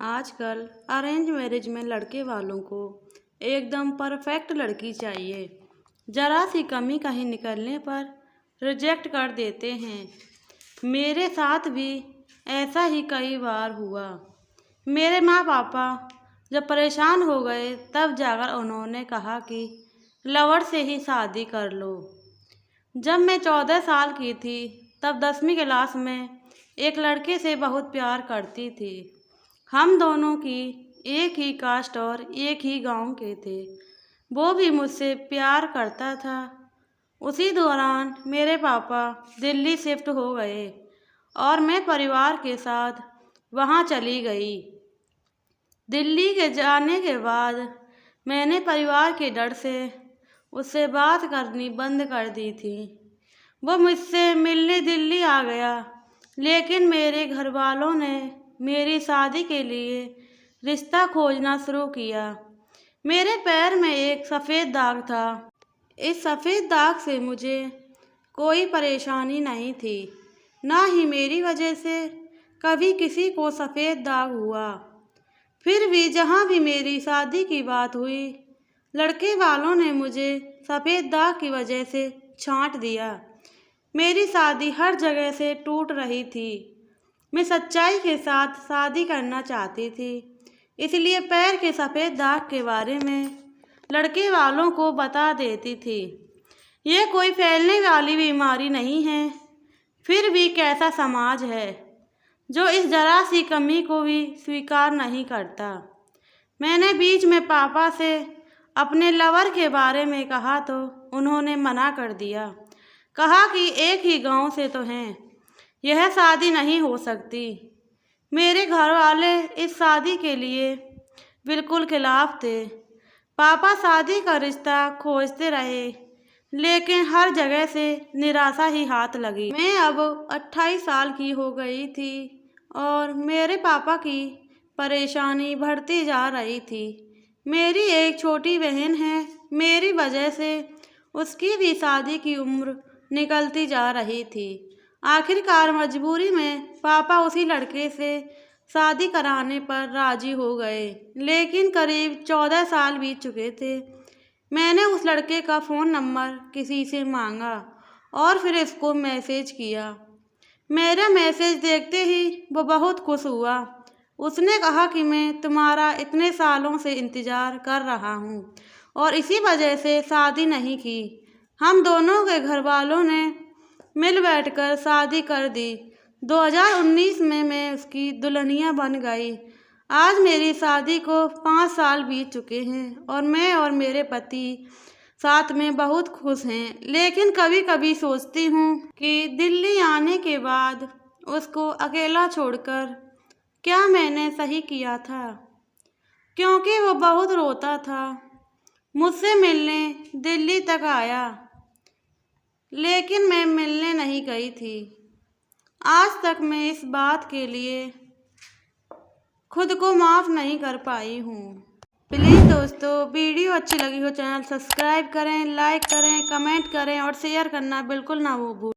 आजकल arrange marriage में लड़के वालों को एकदम परफेक्ट लड़की चाहिए। ज़रा सी कमी कहीं निकलने पर रिजेक्ट कर देते हैं। मेरे साथ भी ऐसा ही कई बार हुआ। मेरे माँ पापा जब परेशान हो गए तब जाकर उन्होंने कहा कि लवर से ही शादी कर लो। जब मैं 14 साल की थी तब 10वीं क्लास में एक लड़के से बहुत प्यार करती थी। हम दोनों की एक ही कास्ट और एक ही गांव के थे। वो भी मुझसे प्यार करता था। उसी दौरान मेरे पापा दिल्ली शिफ्ट हो गए और मैं परिवार के साथ वहां चली गई। दिल्ली के जाने के बाद मैंने परिवार के डर से उससे बात करनी बंद कर दी थी। वो मुझसे मिलने दिल्ली आ गया, लेकिन मेरे घर वालों ने मेरी शादी के लिए रिश्ता खोजना शुरू किया। मेरे पैर में एक सफ़ेद दाग था। इस सफ़ेद दाग से मुझे कोई परेशानी नहीं थी, ना ही मेरी वजह से कभी किसी को सफ़ेद दाग हुआ। फिर भी जहाँ भी मेरी शादी की बात हुई, लड़के वालों ने मुझे सफ़ेद दाग की वजह से छांट दिया। मेरी शादी हर जगह से टूट रही थी। मैं सच्चाई के साथ शादी करना चाहती थी, इसलिए पैर के सफ़ेद दाग के बारे में लड़के वालों को बता देती थी। ये कोई फैलने वाली बीमारी नहीं है। फिर भी कैसा समाज है जो इस जरा सी कमी को भी स्वीकार नहीं करता। मैंने बीच में पापा से अपने लवर के बारे में कहा तो उन्होंने मना कर दिया। कहा कि एक ही गांव से तो हैं, यह शादी नहीं हो सकती। मेरे घर वाले इस शादी के लिए बिल्कुल खिलाफ थे। पापा शादी का रिश्ता खोजते रहे, लेकिन हर जगह से निराशा ही हाथ लगी। मैं अब 28 साल की हो गई थी और मेरे पापा की परेशानी बढ़ती जा रही थी। मेरी एक छोटी बहन है, मेरी वजह से उसकी भी शादी की उम्र निकलती जा रही थी। आखिरकार मजबूरी में पापा उसी लड़के से शादी कराने पर राजी हो गए, लेकिन करीब 14 साल बीत चुके थे। मैंने उस लड़के का फ़ोन नंबर किसी से मांगा और फिर इसको मैसेज किया। मेरा मैसेज देखते ही वो बहुत खुश हुआ। उसने कहा कि मैं तुम्हारा इतने सालों से इंतज़ार कर रहा हूँ और इसी वजह से शादी नहीं की। हम दोनों के घर वालों ने मिल बैठकर शादी कर दी। 2019 में मैं उसकी दुल्हनिया बन गई। आज मेरी शादी को 5 साल बीत चुके हैं और मैं और मेरे पति साथ में बहुत खुश हैं। लेकिन कभी कभी सोचती हूँ कि दिल्ली आने के बाद उसको अकेला छोड़कर क्या मैंने सही किया था, क्योंकि वो बहुत रोता था। मुझसे मिलने दिल्ली तक आया, लेकिन मैं मिलने नहीं गई थी। आज तक मैं इस बात के लिए खुद को माफ़ नहीं कर पाई हूँ। प्लीज़ दोस्तों, वीडियो अच्छी लगी हो चैनल सब्सक्राइब करें, लाइक करें, कमेंट करें और शेयर करना बिल्कुल ना भूलें।